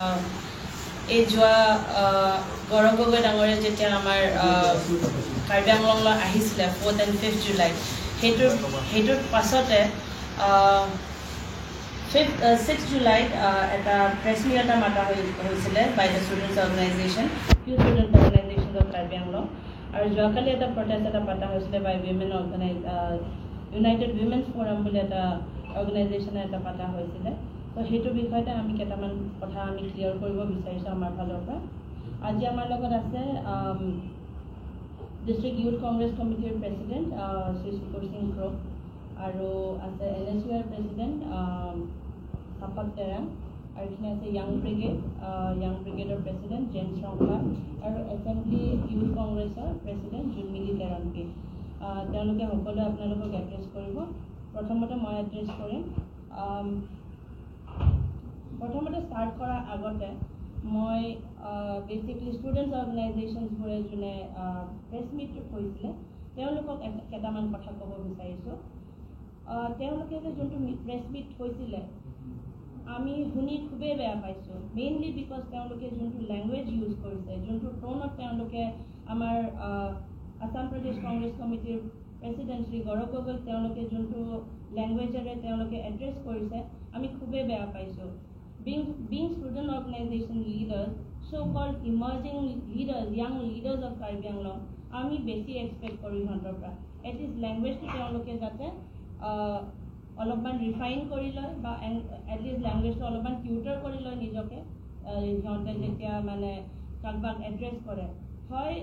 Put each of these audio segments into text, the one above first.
এই যোৱা গৌৰৱ গগৈ ডাঙৰীয়া যেতিয়া আমাৰ কাৰ্বি আংলঙলৈ আহিছিলে 4th and 5th জুলাইত সেইটোৰ পাছতে 6th জুলাইত এটা প্ৰেছ মিট এটা মাতা হৈছিলে by the students organisation student organisation of Karbi Anglong আৰু যোৱাকালি এটা প্ৰটেষ্ট এটা পতা হৈছিলে বাই ইউনাইটেড উইমেন্স ফৰাম বুলি এটা অৰ্গেনাইজেশ্যনে এটা পতা হৈছিলে। তো সেইটো বিষয়তে আমি কেইটামান কথা আমি ক্লিয়াৰ কৰিব বিচাৰিছোঁ আমাৰ ফালৰ পৰা। আজি আমাৰ লগত আছে ডিষ্ট্ৰিক্ট ইউথ কংগ্ৰেছ কমিটিৰ প্ৰেচিডেণ্ট শ্ৰী সুকুৰ সিং ক্ৰক আৰু আছে NSUৰ প্ৰেচিডেণ্ট চাপাক টেৰাং আৰু এইখিনি আছে য়াং ব্ৰিগেডৰ প্ৰেচিডেণ্ট জেমছ ৰংকা আৰু এছেম্বলি ইউথ কংগ্ৰেছৰ প্ৰেচিডেণ্ট জুনমিলি কেৰনপি। তেওঁলোকে সকলোৱে আপোনালোকক এড্ৰেছ কৰিব। প্ৰথমতে মই এড্ৰেছ কৰিম। প্ৰথমতে ষ্টাৰ্ট কৰাৰ আগতে মই বেচিকলি ষ্টুডেণ্টছ অৰ্গেনাইজেশ্যনছবোৰে যোনে প্ৰেছ মিটটো হৈছিলে তেওঁলোকক কেইটামান কথা ক'ব বিচাৰিছোঁ। তেওঁলোকে যে যোনটো প্ৰেছ মিট হৈছিলে আমি শুনি খুবেই বেয়া পাইছোঁ, মেইনলি বিকজ তেওঁলোকে যোনটো লেংগুৱেজ ইউজ কৰিছে, যোনটো টোনত তেওঁলোকে আমাৰ আসাম প্ৰদেশ কংগ্ৰেছ কমিটিৰ প্ৰেচিডেণ্ট শ্ৰী গৌৰৱ গগৈক তেওঁলোকে যোনটো লেংগুৱেজেৰে তেওঁলোকে এড্ৰেছ কৰিছে আমি খুবেই বেয়া পাইছোঁ। Being student organization leaders, so-called emerging leaders, young leaders of Karbi Anglong, আমি বেছি এক্সপেক্ট কৰোঁ সিহঁতৰ পৰা। এটলিষ্ট লেংগুৱেজটো তেওঁলোকে যাতে অলপমান ৰিফাইন কৰি লয় বা এটলিষ্ট লেংগুৱেজটো অলপমান টিউটাৰ কৰি লয় নিজকে সিহঁতে যেতিয়া মানে কাৰোবাক এড্ৰেছ কৰে। হয়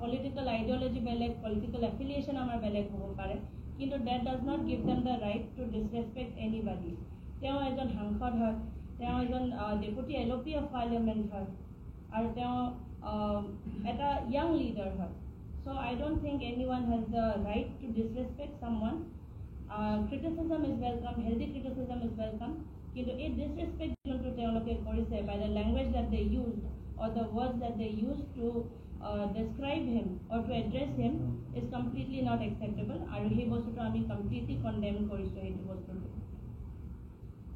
পলিটিকেল আইডিঅলজি বেলেগ, পলিটিকেল এফিলিয়েশ্যন আমাৰ বেলেগ হ'ব পাৰে, কিন্তু that does not give them the right to disrespect anybody. তেওঁ এজন সাংসদ হয়, তেওঁ এজন ডেপুটি LOP অফ পাৰ্লিয়ামেণ্ট হয় আৰু তেওঁ এটা য়াং লিডাৰ হয়। চ' আই ডোণ্ট থিংক এনিৱান has the right to disrespect someone. Criticism is welcome, healthy criticism is welcome, কিন্তু এই ডিছৰেছপেক্ট যোনটো তেওঁলোকে কৰিছে by the language that they use or the words that they use to describe him or to address him is completely not acceptable আৰু সেই বস্তুটো আমি completely condemn কৰিছোঁ। সেইটো বস্তুটো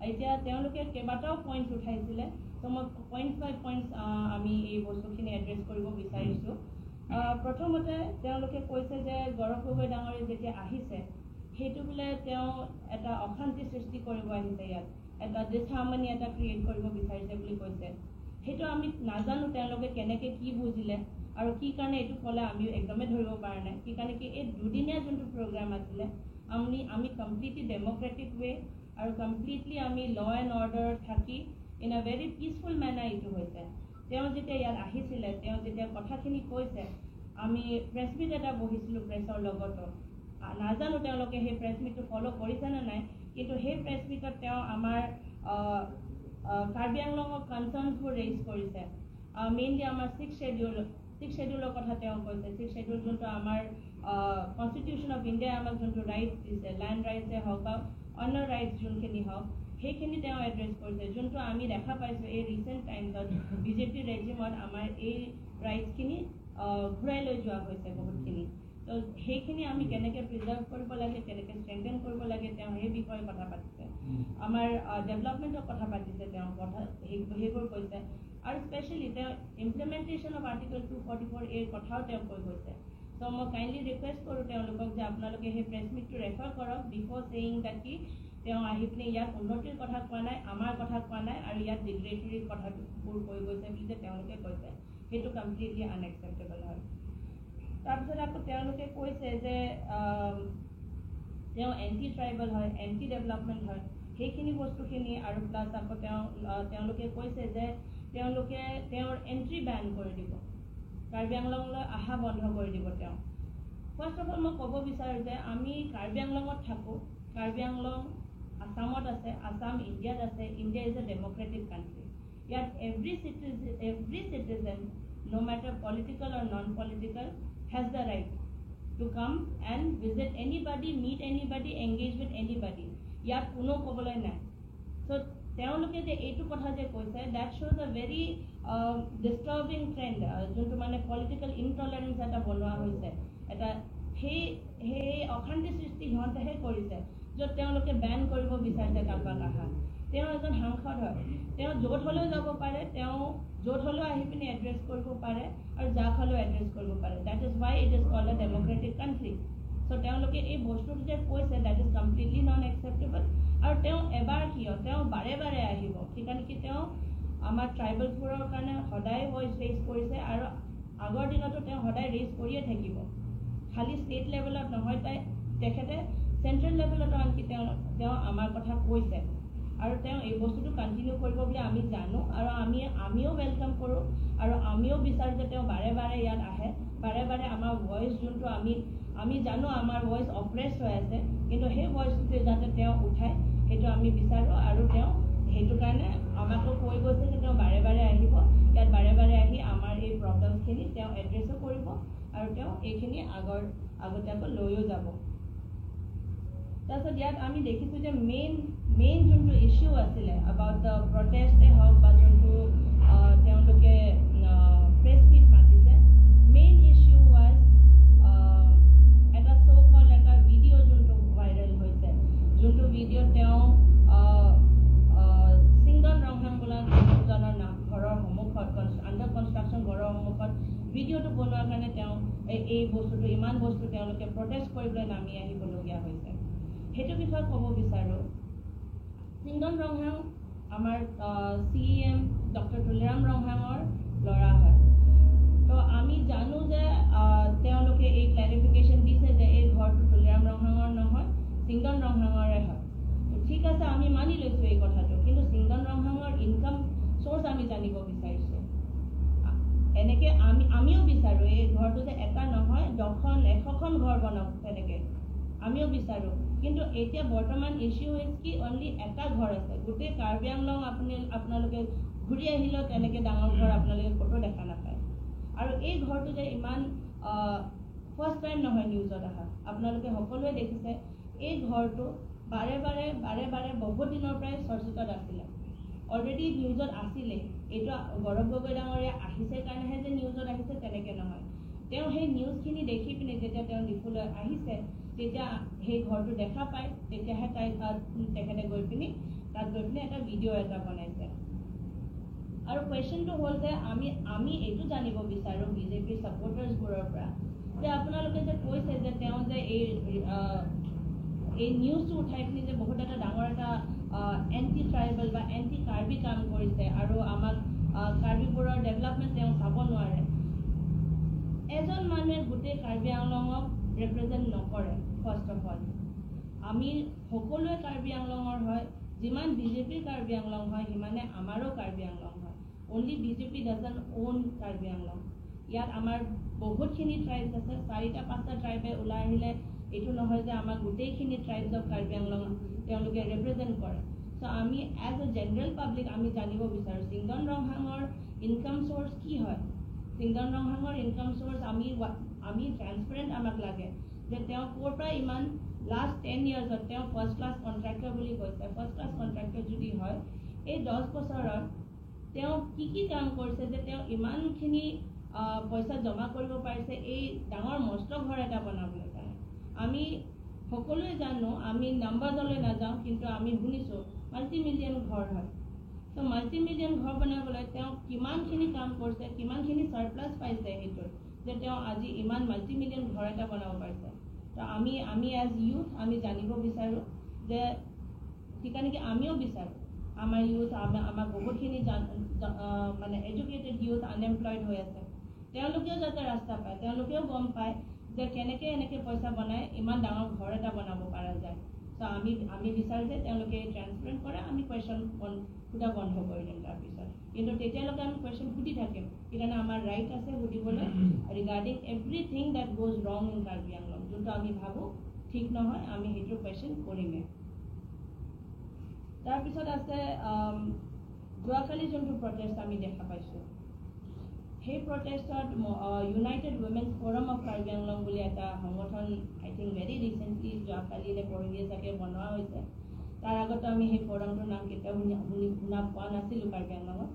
এতিয়া তেওঁলোকে কেইবাটাও পইণ্টছ উঠাইছিলে, ত' মই পইণ্টছ বাই পইণ্টছ আমি এই বস্তুখিনি এড্ৰেছ কৰিব বিচাৰিছোঁ। প্ৰথমতে তেওঁলোকে কৈছে যে গৌৰৱ গগৈ ডাঙৰীয়া যেতিয়া আহিছে সেইটো বোলে তেওঁ এটা অশান্তি সৃষ্টি কৰিব আহিছে, ইয়াত এটা ডিছহাৰ্মনি এটা ক্ৰিয়েট কৰিব বিচাৰিছে বুলি কৈছে। সেইটো আমি নাজানো তেওঁলোকে কেনেকৈ কি বুজিলে আৰু কি কাৰণে এইটো ক'লে আমি একদমেই ধৰিব পৰা নাই। কি কাৰণে কি এই দুদিনীয়া যোনটো প্ৰগ্ৰাম আছিলে আমি কমপ্লিটলি ডেম'ক্ৰেটিক ৱে আৰু কমপ্লিটলি আমি ল এণ্ড অৰ্ডাৰ থাকি in a very peaceful manner এইটো হৈছে। তেওঁ যেতিয়া ইয়াত আহিছিলে, তেওঁ যেতিয়া কথাখিনি কৈছে, আমি প্ৰেছ মিট এটা বহিছিলোঁ প্ৰেছৰ লগতো। নাজানো তেওঁলোকে সেই প্ৰেছ মিটটো ফ'ল' কৰিছে নে নাই, কিন্তু সেই প্ৰেছ মিটত তেওঁ আমাৰ কাৰ্বি আংলঙৰ কনচাৰ্ণছবোৰ ৰেইজ কৰিছে। মেইনলি আমাৰ ছিক্স শ্বেডিউলৰ কথা তেওঁ কৈছে। ছিক্স শ্বেডিউল যোনটো আমাৰ কনষ্টিটিউশ্যন অফ ইণ্ডিয়াই আমাক যোনটো ৰাইটছ দিছে, লেণ্ড ৰাইটছে হওক বা অন্য ৰাইটছ যোনখিনি হওক, সেইখিনি তেওঁ এড্ৰেছ কৰিছে। যোনটো আমি দেখা পাইছোঁ এই ৰিচেণ্ট টাইমছত BJP ৰেজিমত আমাৰ এই ৰাইটছখিনি ঘূৰাই লৈ যোৱা হৈছে বহুতখিনি। তো সেইখিনি আমি কেনেকৈ প্ৰিজাৰ্ভ কৰিব লাগে, কেনেকৈ ষ্ট্ৰেংথেন কৰিব লাগে, তেওঁ সেই বিষয়ে কথা পাতিছে। আমাৰ ডেভেলপমেণ্টৰ কথা পাতিছে, তেওঁ সেইবোৰ কৈছে আৰু স্পেচিয়েলি তেওঁ ইমপ্লিমেণ্টেশ্যন অফ আৰ্টিকল 244A কথাও তেওঁ কৈ গৈছে। ত' মই কাইণ্ডলি ৰিকুৱেষ্ট কৰোঁ তেওঁলোকক যে আপোনালোকে সেই প্ৰেছ মিটটো ৰেফাৰ কৰক বিফ'ৰ ছেয়িং দেট কি তেওঁ আহি পিনে ইয়াত উন্নতিৰ কথা কোৱা নাই, আমাৰ কথা কোৱা নাই আৰু ইয়াত ডিগ্ৰেটৰীৰ কথাবোৰ কৈ গৈছে বুলি যে তেওঁলোকে কৈছে, সেইটো কমপ্লিটলি আনএক্সেপ্টেবল হয়। তাৰপিছত আকৌ তেওঁলোকে কৈছে যে তেওঁ এণ্টি ট্ৰাইবেল হয়, এণ্টি ডেভেলপমেণ্ট হয়, সেইখিনি বস্তুখিনি আৰু প্লাছ আকৌ তেওঁলোকে কৈছে যে তেওঁলোকে তেওঁৰ এণ্ট্ৰি বেন কৰি দিব, কাৰ্বি আংলঙলৈ অহা বন্ধ কৰি দিব। তেওঁ ফাৰ্ষ্ট অফ অল মই ক'ব বিচাৰোঁ যে আমি কাৰ্বি আংলঙত থাকোঁ, কাৰ্বি আংলং আসামত আছে, আসাম ইণ্ডিয়াত আছে। India is a democratic country. ইয়াত every citizen no matter political or non-political has the right to come and visit anybody, meet anybody, engage with anybody. ইয়াত কোনো ক'বলৈ নাই। So তেওঁলোকে যে এইটো কথা যে কৈছে that shows a very disturbing trend, যোনটো মানে পলিটিকেল ইনটলাৰেঞ্চ এটা বনোৱা হৈছে। এটা সেই অশান্তি সৃষ্টি সিহঁতেহে কৰিছে য'ত তেওঁলোকে বেন কৰিব বিচাৰিছে কাৰোবাক অহা। তেওঁ এজন সাংসদ হয়, তেওঁ য'ত হ'লেও যাব পাৰে, তেওঁ য'ত হ'লেও আহি পিনে এড্ৰেছ কৰিব পাৰে আৰু যাক হ'লেও এড্ৰেছ কৰিব পাৰে। That is why it is called a democratic country. So' তেওঁলোকে এই বস্তুটো যে কৈছে that is completely non acceptable. আৰু তেওঁ এবাৰ কিয়, তেওঁ বাৰে বাৰে আহিব, সেইকাৰণে তেওঁ আমাৰ ট্ৰাইবেলছবোৰৰ কাৰণে সদায় ভইচ ৰেইজ কৰিছে আৰু আগৰ দিনতো তেওঁ সদায় ৰেইজ কৰিয়ে থাকিব। খালি ষ্টেট লেভেলত নহয়, তেখেতে চেণ্ট্ৰেল লেভেলতো আনকি তেওঁ আমাৰ কথা কৈছে আৰু তেওঁ এই বস্তুটো কণ্টিনিউ কৰিব বুলি আমি জানো আৰু আমিও ৱেলকাম কৰোঁ আৰু আমিও বিচাৰোঁ যে তেওঁ বাৰে বাৰে ইয়াত আহে, বাৰে বাৰে আমাৰ ভইচ যোনটো আমি জানো আমাৰ ভইচ অপ্ৰেছ হৈ আছে, কিন্তু সেই ভইচটো যাতে তেওঁ উঠায় সেইটো আমি বিচাৰোঁ আৰু তেওঁ সেইটো কাৰণে আমাকো কৈ গৈছে যে তেওঁ বাৰে বাৰে আহিব, ইয়াত বাৰে বাৰে আহি আমাৰ এই প্ৰব্লেমছখিনি তেওঁ এড্ৰেছো কৰিব আৰু তেওঁ এইখিনি আগতীয়াকৈ লৈও যাব। তাৰপিছত ইয়াত আমি দেখিছোঁ যে মেইন যোনটো ইছ্যু আছিলে এবাউট দ্য প্ৰটেষ্টে হওক বা যোনটো তেওঁলোকে প্ৰেছ মিট মাতিছে, মেইন ইছ্যু ৱাজ এটা চ' এটা ভিডিঅ' যোনটো ভাইৰেল হৈছে, যোনটো ভিডিঅ'ত তেওঁ সিংগন ৰংহাং বোলাজনৰ ঘৰৰ সন্মুখত আণ্ডাৰ কনষ্ট্ৰাকশ্যন ঘৰৰ সন্মুখত ভিডিঅ'টো বনোৱাৰ কাৰণে তেওঁ এই বস্তুটো ইমান বস্তু তেওঁলোকে প্ৰটেষ্ট কৰিবলৈ নামি আহিবলগীয়া হৈছে। সেইটো বিষয়ে ক'ব বিচাৰোঁ। সিংগন ৰংহাং আমাৰ CM ডক্টৰ তুলিৰাম ৰংহাঙৰ ল'ৰা হয়। তো আমি জানো যে তেওঁলোকে এই ক্লেৰিফিকেশ্যন দিছে যে এই ঘৰটো তুলিৰাম ৰংহাঙৰ নহয়, সিংগন ৰংহাঙৰে হয়। ঠিক আছে, আমি মানি লৈছোঁ এই কথাটো, কিন্তু সিংগন ৰংহাঙৰ ইনকাম চ'ৰ্চ আমি জানিব বিচাৰিছোঁ। এনেকৈ আমিও বিচাৰোঁ এই ঘৰটো যে এটা নহয় 100খন ঘৰ বনাওক, তেনেকৈ আমিও বিচাৰোঁ। কিন্তু এতিয়া বৰ্তমান ইছ্যু হৈছে কি অনলি এটা ঘৰ আছে, গোটেই কাৰ্বি আংলং আপোনালোকে ঘূৰি আহিলেও তেনেকৈ ডাঙৰ ঘৰ আপোনালোকে ক'তো দেখা নাপায়। আৰু এই ঘৰটো যে ইমান ফাৰ্ষ্ট টাইম নহয় নিউজত অহা, আপোনালোকে সকলোৱে দেখিছে এই ঘৰটো বাৰে বাৰে বহুত দিনৰ পৰাই চৰ্চিতত আছিলে, অলৰেডি নিউজত আছিলে। এইটো গৌৰৱ গগৈ ডাঙৰীয়া আহিছে কাৰণেহে যে নিউজত আহিছে তেনেকৈ নহয়। তেওঁ সেই নিউজখিনি দেখি পিনে যেতিয়া তেওঁ ডিফুলৈ আহিছে, তেতিয়া সেই ঘৰটো দেখা পায়, তেতিয়াহে তেখেতে গৈ পিনি এটা ভিডিঅ' এটা বনাইছে। আৰু কুৱেশ্যনটো হ'ল যে আমি এইটো জানিব বিচাৰোঁ বিজেপিৰ ছাপৰ্টাৰ্ছবোৰৰ পৰা যে আপোনালোকে যে কৈছে যে তেওঁ যে এই নিউজটো উঠাই পিনি যে বহুত এটা ডাঙৰ এটা এণ্টি ট্ৰাইবেল বা এণ্টি কাৰ্বি কাম কৰিছে আৰু আমাক কাৰ্বিবোৰৰ ডেভেলপমেণ্ট তেওঁ চাব নোৱাৰে। এজন মানুহে গোটেই কাৰ্বি আংলঙক ৰিপ্ৰেজেণ্ট নকৰে। ফাৰ্ষ্ট অফ অল আমি সকলোৱে কাৰ্বি আংলঙৰ হয়, যিমান বিজেপিৰ কাৰ্বি আংলং হয় সিমানে আমাৰো কাৰ্বি আংলং হয়। Only BJP doesn't on Karbi Anglong. ইয়াত আমাৰ বহুতখিনি ট্ৰাইবছ আছে, 4-5টা ট্ৰাইবে ওলাই আহিলে এইটো নহয় যে আমাৰ গোটেইখিনি ট্ৰাইবছ অফ কাৰ্বি আংলং তেওঁলোকে ৰিপ্ৰেজেণ্ট কৰে। চ' আমি এজ এ জেনেৰেল পাব্লিক আমি জানিব বিচাৰোঁ সিংগন ৰংহাঙৰ ইনকাম চ'ৰ্চ কি হয়। সিংগন ৰংহাঙৰ ইনকাম চ'ৰ্চ আমি ট্ৰান্সপাৰেণ্ট আমাক লাগে যে তেওঁ ক'ৰ পৰা ইমান লাষ্ট 10 yearsত তেওঁ ফাৰ্ষ্ট ক্লাছ কণ্ট্ৰেক্টৰ বুলি কৈছে। ফাৰ্ষ্ট ক্লাছ কণ্ট্ৰেক্টৰ যদি হয়, এই 10 বছৰত তেওঁ কি কাম কৰিছে যে তেওঁ ইমানখিনি পইচা জমা কৰিব পাৰিছে এই ডাঙৰ মস্ত ঘৰ এটা বনাবলৈ কাৰণে। আমি সকলোৱে জানো, আমি নাম্বাৰলৈ নাযাওঁ, কিন্তু আমি শুনিছোঁ মাল্টি-মিলিয়ন ঘৰ হয়। তো মাল্টি-মিলিয়ন ঘৰ বনাবলৈ তেওঁ কিমানখিনি কাম কৰিছে, কিমানখিনি ছাৰপ্লাছ পাইছে সেইটোত যে তেওঁ আজি ইমান মাল্টি-মিলিয়ন ঘৰ এটা বনাব পাৰিছে। তো আমি এজ ইউথ আমি জানিব বিচাৰোঁ যে ঠিক নেকি আমিও বিচাৰোঁ আমাৰ ইউথ আমাৰ বহুতখিনি মানে এডুকেটেড ইউথ আনএমপ্লয়ড হৈ আছে, তেওঁলোকেও যাতে ৰাস্তা পায়, তেওঁলোকেও গম পায় যে কেনেকৈ এনেকৈ পইচা বনাই ইমান ডাঙৰ ঘৰ এটা বনাব পৰা যায়। চ' আমি বিচাৰোঁ যে তেওঁলোকে ট্ৰান্সপাৰেণ্ট কৰে, আমি কুৱেশ্যন সোধা বন্ধ কৰি দিম তাৰপিছত। কিন্তু তেতিয়ালৈকে আমি কুৱেশ্যন সুধি থাকিম, সেইকাৰণে আমাৰ ৰাইট আছে সুধিবলৈ ৰিগাৰ্ডিং এভৰিথিং ডেট গোজ ৰং ইন কাৰ্বি আংলং। যোনটো আমি ভাবোঁ ঠিক নহয় আমি সেইটো কুৱেশ্যন কৰিমেই। তাৰপিছত আছে যোৱাকালি যোনটো প্ৰটেষ্ট আমি দেখা পাইছোঁ, সেই প্ৰটেষ্টত United Women's Forum of Karbi Anglong বুলি এটা সংগঠন আই থিংক ভেৰি ৰিচেণ্টলি যোৱাকালিলৈ পৰহিয়ে চাগে বনোৱা হৈছে। তাৰ আগতো আমি সেই ফ'ৰামটোৰ নাম কেতিয়াও শুনা পোৱা নাছিলোঁ কাৰ্বি আংলঙত।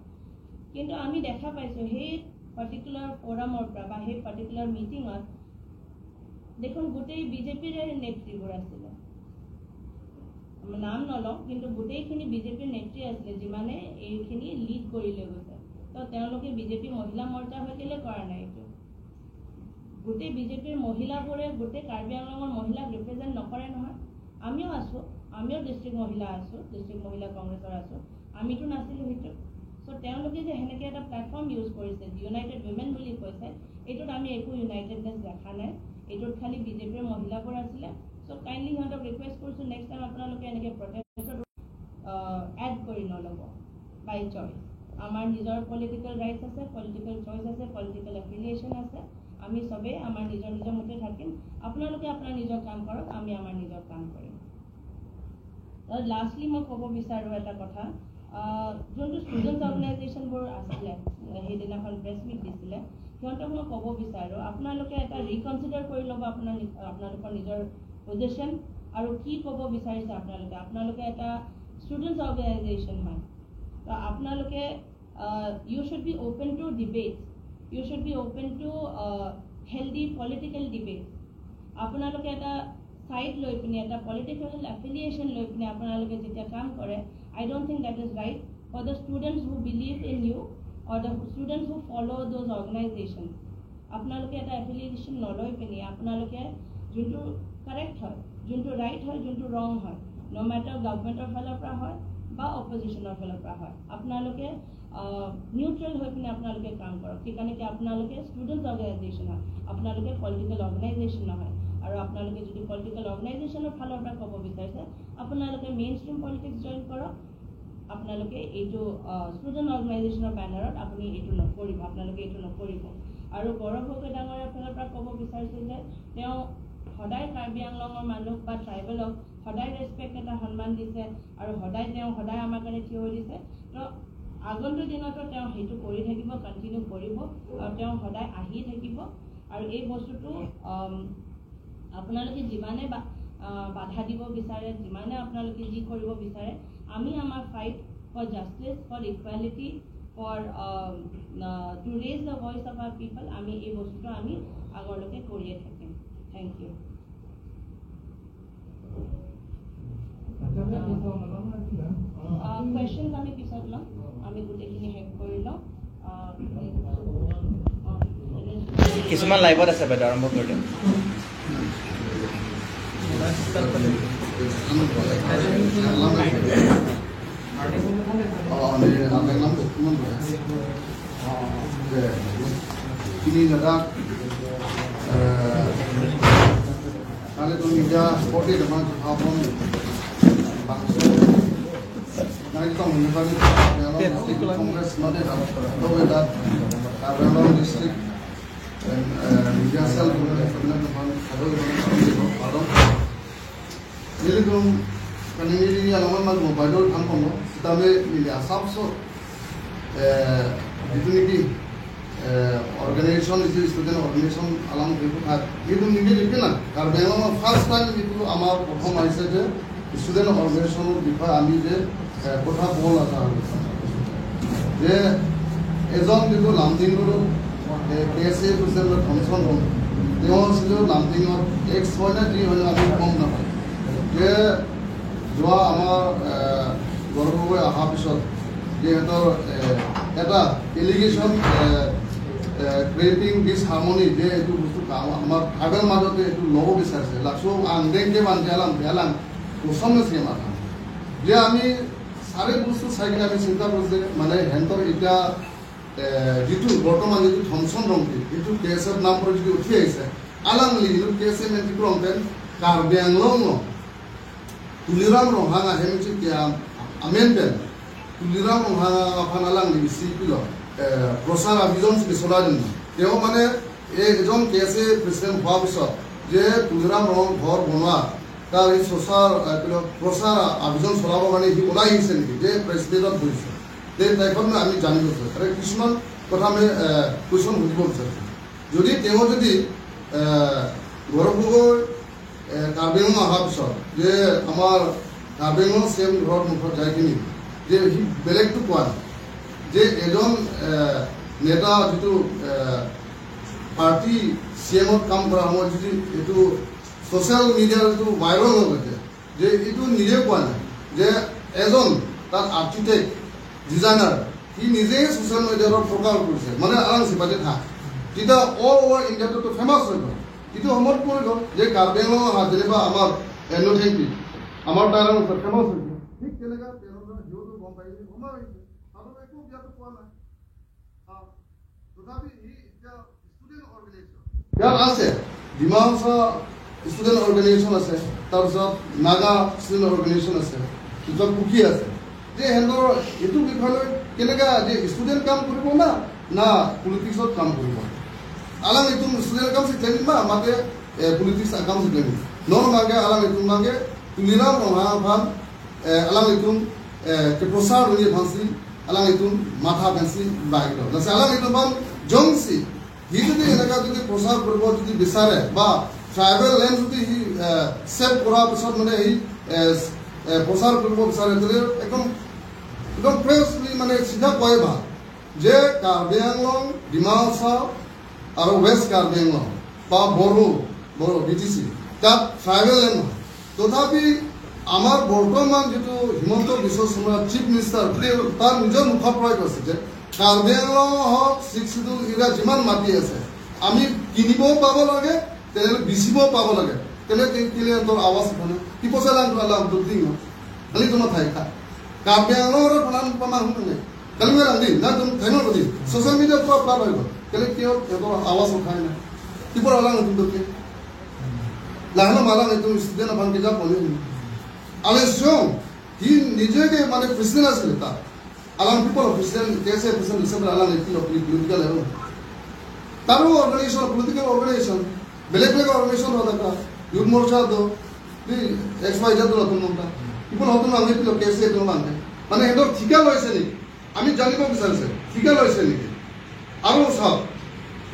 কিন্তু আমি দেখা পাইছোঁ সেই পাৰ্টিকুলাৰ ফ'ৰামৰ পৰা বা সেই পাৰ্টিকুলাৰ মিটিঙত দেখোন গোটেই বিজেপিৰে নেত্ৰীবোৰ আছিলে। নাম নলওঁ কিন্তু গোটেইখিনি বিজেপিৰ নেত্ৰী আছিলে যিমানে এইখিনি লিড কৰি লৈ গৈছে তো তেওঁলোকে বিজেপি মহিলা মৰ্চা হৈ কেলে কৰা নাই এইটো গোটেই বিজেপিৰ মহিলাবোৰে গোটেই কাৰ্বি আংলঙৰ মহিলাক ৰিপ্ৰেজেণ্ট নকৰে নহয় আমিও আছোঁ আমিও ডিষ্ট্ৰিক্ট মহিলা আছোঁ ডিষ্ট্ৰিক্ট মহিলা কংগ্ৰেছৰ আছোঁ আমিতো নাছিলোঁ সেইটো চ' তেওঁলোকে যে সেনেকৈ এটা প্লেটফৰ্ম ইউজ কৰিছে ইউনাইটেড উইমেন বুলি কৈছে এইটোত আমি একো ইউনাইটেডনেছ দেখা নাই এইটোত খালি বিজেপিৰ মহিলাবোৰ আছিলে চ' কাইণ্ডলি সিহঁতক ৰিকুৱেষ্ট কৰিছোঁ নেক্সট টাইম আপোনালোকে এনেকৈ প্ৰটেষ্টত এড কৰি নল'ব বাই চইচ আমাৰ নিজৰ পলিটিকেল ৰাইটছ আছে পলিটিকেল চইচ আছে পলিটিকেল এফিলিয়েশ্যন আছে আমি সবেই আমাৰ নিজৰ নিজৰ মতে থাকিম আপোনালোকে আপোনাৰ নিজৰ কাম কৰক আমি আমাৰ নিজৰ কাম কৰিম লাষ্টলি মই ক'ব বিচাৰোঁ এটা কথা যোনটো ষ্টুডেণ্টছ অৰ্গেনাইজেশ্যনবোৰ আছিলে সেইদিনাখন প্ৰেছ মিট দিছিলে সিহঁতক মই ক'ব বিচাৰোঁ আপোনালোকে এটা ৰিকনচিডাৰ কৰি ল'ব আপোনালোকৰ নিজৰ পজিশ্যন আৰু কি ক'ব বিচাৰিছে আপোনালোকে এটা ষ্টুডেণ্টছ অৰ্গেনাইজেশ্যন হয় তো আপোনালোকে you should be open to debate you should be open to healthy political debate আপোনালোকে এটা সাইড লৈ পিনে এটা পলিটিকেল এফিলিয়েশ্যন লৈ পিনে আপোনালোকে যেতিয়া কাম কৰে I don't think that is right for the students who believe in you or the students who follow those organizations আপোনালোকে এটা এফিলিয়েশ্যন নলৈ পিনে আপোনালোকে যোনটো কাৰেক্ট হয় যোনটো ৰাইট হয় যোনটো ৰং হয় no matter গভৰ্ণমেণ্টৰ ফালৰ পৰা হয় বা অপজিশ্যনৰ ফালৰ পৰা হয় আপোনালোকে নিউট্ৰেল হৈ পিনে আপোনালোকে কাম কৰক সেইকাৰণে কি আপোনালোকে ষ্টুডেণ্টছ অৰ্গেনাইজেশ্যন হয় আপোনালোকে পলিটিকেল অৰ্গেনাইজেশ্যন নহয় আৰু আপোনালোকে যদি পলিটিকেল অৰ্গেনাইজেশ্যনৰ ফালৰ পৰা ক'ব বিচাৰিছে আপোনালোকে মেইন ষ্ট্ৰীম পলিটিক্স জইন কৰক আপোনালোকে এইটো ষ্টুডেণ্ট অৰ্গেনাইজেশ্যনৰ বেনাৰত আপুনি এইটো নকৰিব আপোনালোকে এইটো নকৰিব আৰু গৌৰৱ গগৈ ডাঙৰীয়াৰ ফালৰ পৰা ক'ব বিচাৰিছোঁ যে তেওঁ সদায় কাৰ্বি আংলঙৰ মানুহ বা ট্ৰাইবেলক সদায় ৰেচপেক্ট এটা সন্মান দিছে আৰু তেওঁ সদায় আমাৰ কাৰণে থিয় হৈ দিছে তো আগন্তুক দিনতো তেওঁ সেইটো কৰি থাকিব কণ্টিনিউ কৰিব আৰু তেওঁ সদায় আহি থাকিব আৰু এই বস্তুটো আপোনালোকে যিমানে বাধা দিব বিচাৰে যিমানে আপোনালোকে যি কৰিব বিচাৰে আমি আমাৰ fight for justice for equality for to raise the voice of our people আমি এই বস্তুটো আমি আগলৈকে কৰিয়ে থাকিম থেংক ইউ কুৱেশ্যনছ আমি পিছত ল'ম আমি গোটেইখিনি শেষ কৰি লওঁ কিছুমান লাইভত আছে বাইদেউ আৰম্ভ কৰি দিওঁ ini dadak kali tu media seperti dengan apa bangsa kali tu menyebabkan dalam Kongres nanti dapat berbeda dalam district dan media sel juga sebenarnya ada ada jadi tu kan ini alamat mal mobile angkong kita ini asap so itu ni organization is student organization along with that itu নিজে লিখে না কারণ Bengal first time itu আমার প্রথম আইছে যে student অর্গানাইজেশনের বিষয়ে আমি যে কথা বল আছে যে এজন যেটো লামডিংৰ কেএসএ প্ৰেসিডেন্ট থমসন ৰম তেওঁ ছিল লামডিংৰ এক্স হয় না জি হয় আমি কম নাপায় যে যোৱা আমাৰ গৰ্ভলৈ অহা পিছত যেহেতু এটা এলিগেশ্যন ক্ৰিয়েটিং ডিসহাৰ্মনি যে এইটো বস্তু আমাৰ ট্ৰাইবেল মাজতে এইটো ল'ব বিচাৰিছে লাচো আংদেংকে বান্ধিয়ালাম ভেলাম ওচমছে মাথা যে আমি চাৰি বস্তু চাই কিনে আমি চিন্তা কৰোঁ যে মানে হেণ্টৰ এতিয়া যিটো বৰ্তমান যিটো থমসন ৰংটি এইটো কেএছৰ নাম কৰি যদি উঠি আহিছে আলাং লিখিলোঁ কেএছএ মেণ্টিটো ৰংটেন Karbi Anglong tuliram rohanga hemci kia amenden tuliram rohanga apana lang di sipilo prosara vision se soladen teo mane ejon kese president hwa bisot je tuliram rohang ghor bonwa tar ei sosar pilo prosara vision solabo gane hi olai hise niki je president hoise te taikon ami janibo are kisman kotha ame question hudibo bisar jodi teo jodi gorobugor Karbi Anglong অহাৰ পিছত যে আমাৰ কাৰ্বি আংলং চেম ঘৰত মুখত যায় কিনি যে সি বেলেগটো কোৱা যে এজন নেতা যিটো পাৰ্টি চি এমত কাম কৰা সময়ত যদি এইটো ছ'চিয়েল মিডিয়াৰ যিটো ভাইৰেল হৈ গৈছে যে এইটো নিজে কোৱা নাই যে এজন তাৰ আৰ্কিটেক্ট ডিজাইনাৰ সি নিজেই ছ'চিয়েল মিডিয়াত প্ৰকাশ কৰিছে মানে আৰাম চিপাতে থাক তেতিয়া অল অভাৰ ইণ্ডিয়াটো ফেমাছ হৈ গ'ল কিন্তু সময়ত পৰি গ'ল যে কাৰ্বি আংলং যেনিবা আমাৰ এন'থেংকি আমাৰ তাৰ ফেমাছ হৈছে ঠিক তেনেকুৱা তেওঁলোকে সিহঁতো গম পাই সময় হৈছে আৰু একো বিয়াটো পোৱা নাই তথাপি ই এতিয়া ষ্টুডেণ্ট অৰ্গেনাইজেশ্যন ইয়াত আছে ডিমা হাছাও ষ্টুডেণ্ট অৰ্গেনাইজেশ্যন আছে তাৰপিছত নাগা ষ্টুডেণ্ট অৰ্গেনাইজেশ্যন আছে তাৰপিছত কুকি আছে যে সিহঁতৰ এইটো বিষয়লৈ কেনেকুৱা যে ষ্টুডেণ্ট কাম কৰিব না পলিটিক্সত কাম কৰিব alang itu student kamu sih jadi mah make politik kamu sih jadi non make alang itu make tuliran orang apa alang itu keprosar dunia bangsi alang itu mata bangsi baik loh nah alang itu bang jongsi hidup di negara itu prosar berbuat itu besar ya bah tribal land itu sep pura besar mana ini prosar berbuat besar itu ekam presley mana sudah kau bah je Karbi Anglong Dima Hassau আৰু west Karbi Anglong বা Bodo BTC তাত tribal land নহয় তথাপি আমাৰ বৰ্তমান যিটো Himanta Biswa Sarma chief minister তাৰ নিজৰ মুখৰ পৰাই কৈছে যে কাৰ্বি আংলং হওক ছিক্সিডুল এৰিয়া যিমান মাটি আছে আমি কিনিবও পাব লাগে তেনেহ'লে বেচিবও পাব লাগে তেনেকৈ সিহঁতৰ আৱাজ মানে কি পইচা লাং দুদিন খালি তোমাৰ ঠাই খা কাৰ্বি আংলঙৰ প্ৰধান মানুহ নাই কালি মই ৰান্ধি না তুমি ঠাইনৰ প্ৰতি ছ'চিয়েল মিডিয়াৰ পৰা প্লাট হৈ গ'ল কেলে কিয় সিহঁতৰ আৱাজ উঠাই নাই কিপৰ আলাং নতুনকৈ লাহনো মালাং এইটো ষ্টুডেণ্ট আপান কিতাপ পঢ়ি আলেশ্যং সি নিজকে মানে প্ৰেচিডেণ্ট আছিলে তাত আলাং পিপল প্ৰেচিডেণ্ট কেছে প্ৰেচিডেণ্ট হিচাপে আলাং এইটো পলিটিকেল লেভেল তাৰো অৰ্গেনাইজেশ্যন পলিটিকেল অৰ্গেনাইজেশ্যন বেলেগ বেলেগ অৰ্গেনাইজেশ্যন হয় থকা ইউথ মৰ্চা দ XYZ নতুন নতুন পিপল নতুন আমি কেছে এইটো মানে সিহঁতৰ ঠিকা লৈছে নেকি আমি জানিব বিচাৰিছে ঠিকা লৈছে নেকি আৰু চাওক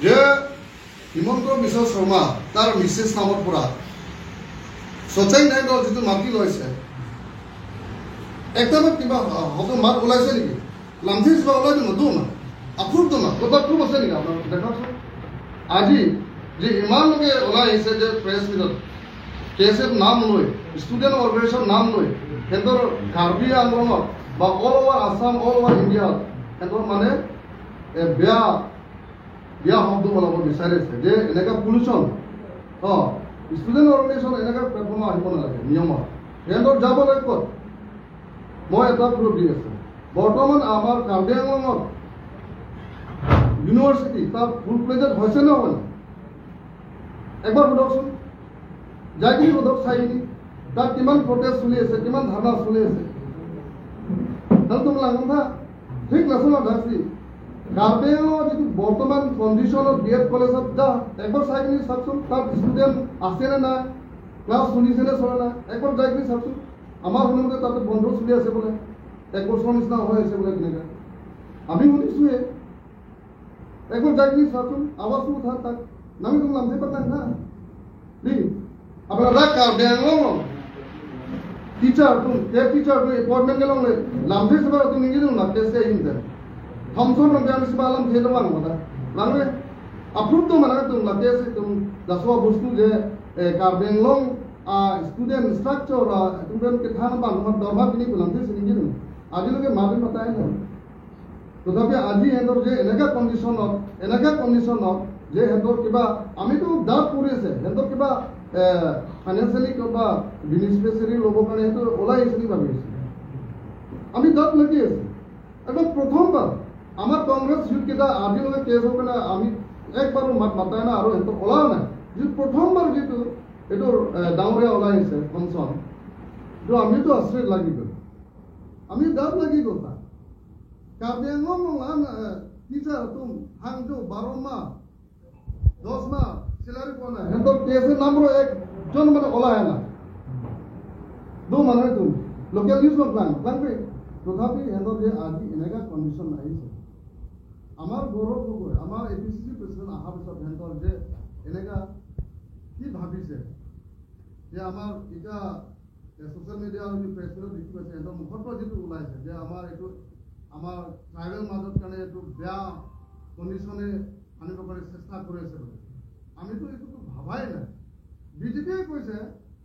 যে হিমন্ত বিশ্ব শৰ্মা তাৰ মিছেছ নামৰ পৰা সচাই নাইকৰ যিটো মাটি লৈছে একদম কিবা হয়তো মাত ওলাইছে নেকি লামথিজ বা ওলাই নতুন আপ্ৰুভ না ক'ৰবাত প্ৰুভ আছে নেকি আপোনাৰ দেখাওকচোন আজি যে ইমান লোকে ওলাই আহিছে যে প্ৰেছ মিটত KSF নাম লৈ ষ্টুডেণ্ট অৰ্গেনাইজেশ্যন নাম লৈ সিহঁতৰ কাৰ্বি আংলঙত বা all over Assam all over ইণ্ডিয়াত সিহঁতৰ মানে বেয়া শব্দ ওলাব বিচাৰিছে যে এনেকুৱা পলিউশ্যন ষ্টুডেণ্ট অৰ্গেনাইজেশ্যন এনেকুৱা প্লেটফৰ্মত আহিব নালাগে নিয়মত সিহঁতৰ যাব লাগে ক'ত মই এটা প্ৰুফ দি আছোঁ বৰ্তমান আমাৰ কাৰ্বি আংলঙত ইউনিভাৰ্চিটি তাত ফুল প্লেজত হৈছে নে হয় একবাৰ সোধকচোন যাই কিনি সোধক চাই কিনি তাত কিমান প্ৰটেষ্ট চলি আছে কিমান ধাৰণা চলি আছে তুমি লাগোন না ঠিক নাচোন ভাবছি কাৰ্বি আংলঙৰ যিটো বৰ্তমান কণ্ডিশ্যনত BEd কলেজত যা একবাৰ চাই কিনি চাওকচোন তাত ষ্টুডেণ্ট আছেনে নাই ক্লাছ শুনিছেনে চলে নাই একবাৰ যাই কিনি চাওকচোন আমাৰ শুনোতে তাতে বন্ধ চলি আছে বোলে এক বছৰৰ নিচিনা হৈ আছে বোলে তেনেকৈ আমি শুনিছোঁহে একবাৰ যাই কিনি চাওকচোন আৱাজটো উঠা তাক নামি তুমি নামতে পাতাক না দেই আপনাৰা Karbi Anglong teacher teacher appointment গেলাম লামথে সবাই তুমি নিজে না কেসে ইনতে থমথম রমজান সবাই আলম থে দেওয়া কথা লাগবে আপ্রুভ তো মানে তুমি লাতে আছে তুমি দাসবা বস্তু যে Karbi Anglong student structure student কে থানা বা আমার দরবার কিনি বললাম যে নিজে না আজিলৈকে মাবি মাতাই না তথাপি আজি হেঁতৰ যে এনেকুৱা কণ্ডিশ্যনত যে হেঁতৰ কিবা আমিতো ডাউট কৰি আছে হেঁতৰ কিবা ফাইনেন্সিয়েলি কিবা বেনিফিচিয়াৰী ল'বৰ কাৰণে সেইটো ওলাই আহিছে নেকি ভাবি আছোঁ আমি ডাউট লাগি আছোঁ একদম প্ৰথমবাৰ আমাৰ কংগ্ৰেছ যুটকেইটা আজিলৈকে কেছ হোৱাৰ কাৰণে আমি একবাৰো মাত মাতাই নাই আৰু সিহঁতক ওলাও নাই যিটো প্ৰথমবাৰ যিটো এইটো ডাঙৰীয়া ওলাই আহিছে ফাংচন এইটো আমিতো আশ্ৰয় লাগি গ'ল আমি ডাউট লাগি গ'ল তাত কাৰ্বি আংলং টিচাৰ তুম হাংটো 12 মাহ 10 মাহ চেলাৰী পোৱা নাই সিহঁতৰ কেছৰ নামৰ একজন মানে ওলাই নাই দু মানুহে তুম লোকেল নিউজ লাগবে তথাপি সিহঁতৰ যে আজি এনেকুৱা কণ্ডিশ্যন আহিছে আমাৰ গৌৰৱ গগৈ আমাৰ APCC প্ৰেচিডেণ্ট অহাৰ পিছত সিহঁতৰ যে এনেকুৱা কি ভাবিছে যে আমাৰ এতিয়া ছ'চিয়েল মিডিয়া আৰু প্ৰেছমিটত দেখি পাইছে সিহঁতৰ মুখৰ পৰা যিটো ওলাইছে যে আমাৰ এইটো আমাৰ ট্ৰাইবেল মাজত কাৰণে এইটো বেয়া কণ্ডিশ্যনে আনিবৰ কাৰণে চেষ্টা কৰি আছে বুলি আমিতো এইটোতো ভাবাই নাই বিজেপিয়ে কৈছে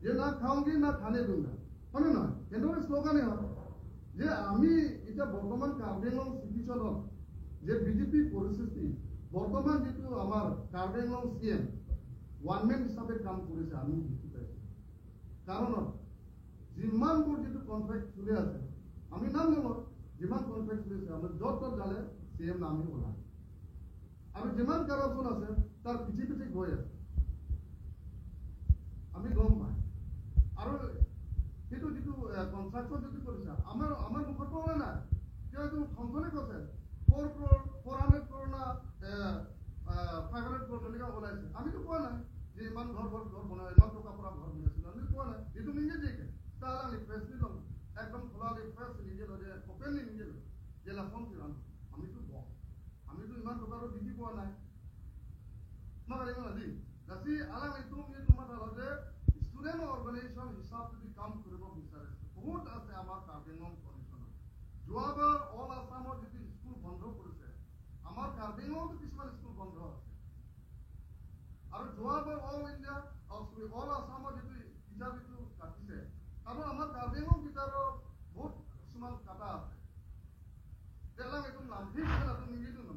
যে না খাওঁগি না খানে দুংগা হয়নে নহয় সেনেদৰে শ্লোগানেই হয় যে আমি এতিয়া বৰ্তমান কাৰ্বি আংলং চিটুৱেশ্যনত যে বিজেপি পৰিস্থিতি বৰ্তমান যিটো আমাৰ Karbi Anglong CM one man হিচাপে কাম কৰিছে আমি দেখি পাইছোঁ কাৰণত যিমানবোৰ যিটো কনফ্লিক্ট চলি আছে আমি নাম নলওঁ যিমান কনফ্লিক্ট চলিছে আমি য'ত যালে CM নামি ওলায় আৰু যিমান কাৰপশ্যন আছে তাৰ পিছি গৈ আছে আমি গম পাই আৰু সেইটো যিটো কনষ্ট্ৰাকশ্যন যিটো কৰিছে আমাৰ মুখত ওলা নাই কিয় এইটো সংসদে কৈছে 400 crore না 500 crore তেনেকুৱা ওলাইছে আমিতো কোৱা নাই যে ইমান ঘৰ বনাই ইমান টকা পৰা ঘৰ বনাইছিল আমি কোৱা নাই যিটো নিজে দিকে তাহলে প্ৰেস দিলাম একদম খোলালি প্ৰেস নিজে লগে ওপেনলি নিজে যে লাফন দিলাম আমিতো ইমান টকাৰো দিদি পোৱা নাই মাগালি মালি দাসি আলাম ইতুম যে তোমাৰ আলাদে স্টুডেন্ট অৰ্গানাইজেশন হিসাব যদি কাম কৰিব বিচাৰে বহুত আছে আমাৰ কাৰ্বি আংলং কমিশনত যোৱাবাৰ অল আসামৰ যদি স্কুল বন্ধ কৰিছে আমাৰ কাৰ্বি আংলংতো কিছুমান স্কুল বন্ধ আছে আৰু যোৱাবাৰ অল ইণ্ডিয়া অল আসামৰ যদি টিচাৰ যিটো কাটিছে আৰু আমাৰ কাৰ্বি আংলং টিচাৰৰ বহুত কিছুমান কাটা আছে তেলাং একদম নামঠিক খেলা তুমি নিদিটো ন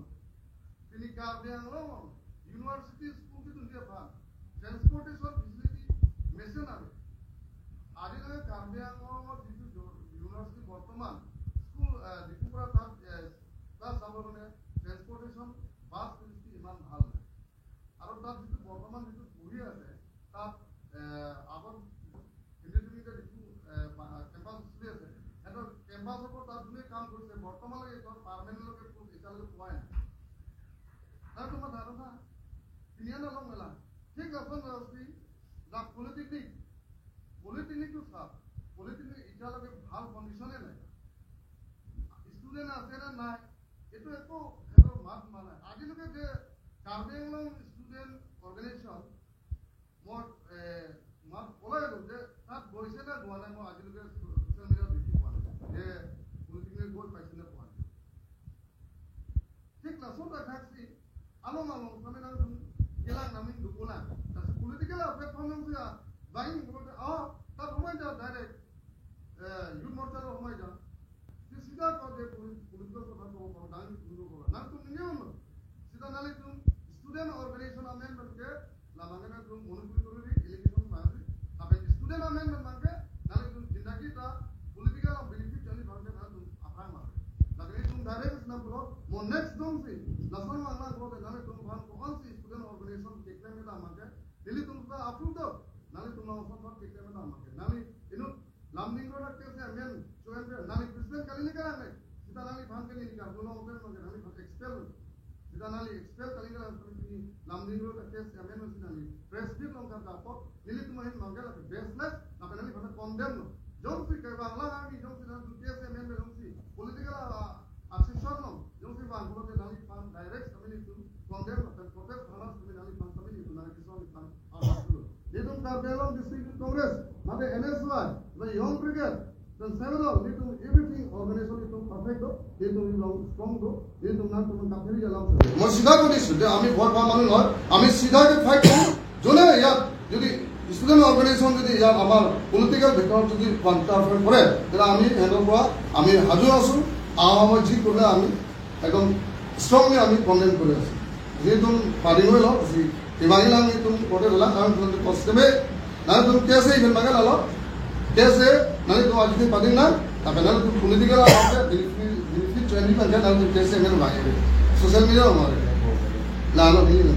তিনি কাৰ্বি আংলং ইউনিভাৰ্চিটি স্কুল কিন্তু দিয়ে ভাল ট্ৰান্সপোৰ্টেশন ফেসিলিটি মেশিনাৰি আজিলৈকে কাৰ্বি আংলঙৰ যিটো ইউনিভাৰ্চিটি বৰ্তমান স্কুল যিটোৰ পৰা তাত ক্লাছ যাবৰ কাৰণে ট্ৰান্সপোৰ্টেশন বাছ ফেসিলিটি ইমান ভাল নাই আৰু তাত যিটো বৰ্তমান যিটো পঢ়ি আছে তাত আগত ইণ্ডিপেণ্ডেণ্ট যিটো কেম্পাছ চলি আছে এটা কেম্পাছৰ পৰা তাত যোনে কাম কৰিছে বৰ্তমানলৈকে এইটো পাৰ্মানেণ্টলৈকে এতিয়ালৈকে পোৱাই নাই আৰু তোমাৰ ধাৰণা তিনিয়ান অলপ মেলা ঠিক আছে ৰাজনীতি যা পলিটেকনিকটো চাপ পলিটেকনিক এতিয়ালৈকে ভাল কণ্ডিশ্যনে নাই ষ্টুডেণ্ট আছে নে নাই এইটো একো সিহঁতৰ মাত মানে আজিলৈকে যে কাৰ্বি আংলং ষ্টুডেণ্ট অৰ্গেনাইজেশ্যন মই মাত ওলাই গ'ল যে তাত গৈছে নে যোৱা নাই মই আজিলৈকে ছ'চিয়েল মিডিয়াত দেখি পোৱা নাই যে পলিটেকনিক গৈ পাইছে নে পোৱা নাই ঠিক লাচত দেখাইছি along kami nang ilang namin dukunan tas political platform nang siya bayin ko ta humay ja direct youth morcha ro humay ja si sida ko de political ko ko dang dulu ko nang tum niyo no sida nali tum student organization amendment ke la mangena tum monopoli kori election mari abe student amendment mangke nali tum jindagi ta political benefit chali bangke na tum apra mari lagni tum direct na bro mo next dong si nasan mangna ko de nali tum ban ko on si student organization dekne me da mangke dili tum ka approve do nali tum na osan par dekne me da mangke nali inu lamning ro rakte se amen choen pe nali president kali ni karane sita nali ban ke ni ka bono open mangke nali expel sita nali expel kali ni ni lamning ro rakte se amen si nali press bit long ka po dili tum hin mangke la baseless na pe nali ban condemn no jom si ka bangla ami jom si na tu ke se amen jom si political assessor no jom si ban ko ke nali ban direct kami tu condemn na protest haras kami nali ban kami tu nali kisan ban abastu Nitum Karbi Anglong District Congress mate NSY the young brigade then several nitum everything organization nitum perfect do nitum strong do nitum na tum kapiri jalam মই সিধা কৰিছো যে আমি vote পা মানুহ নহয় আমি সিধাকে fight কৰো জনে ইয়াত যদি স্টুডেন্ট অৰ্গানাইজেশন যদি ইয়াত আমাৰ পলিটিক্যাল ভিতৰত যদি কন্টাৰফেয়াৰ কৰে তেনে আমি হেণ্ডৰ পৰা আমি হাজু আছো আমাৰ যি কৰিলে আমি একদম স্ট্ৰংলি আমি কন্ডেম কৰি আছো যেতুম পাৰি হৈ লওক যি ইমানিলাং তুম কোটে দলা কাৰণ তুমি কষ্টবে না তুমি কেসে ইভেন মাগা লালো কেসে নালে তুমি আজকে পাদিন না তারপরে নালে তুমি পলিটিক্যাল আছে বেনিফিট ট্রেনিং না নালে তুমি কেসে মেরে ভাগে সোশ্যাল মিডিয়া আমারে লালো দিন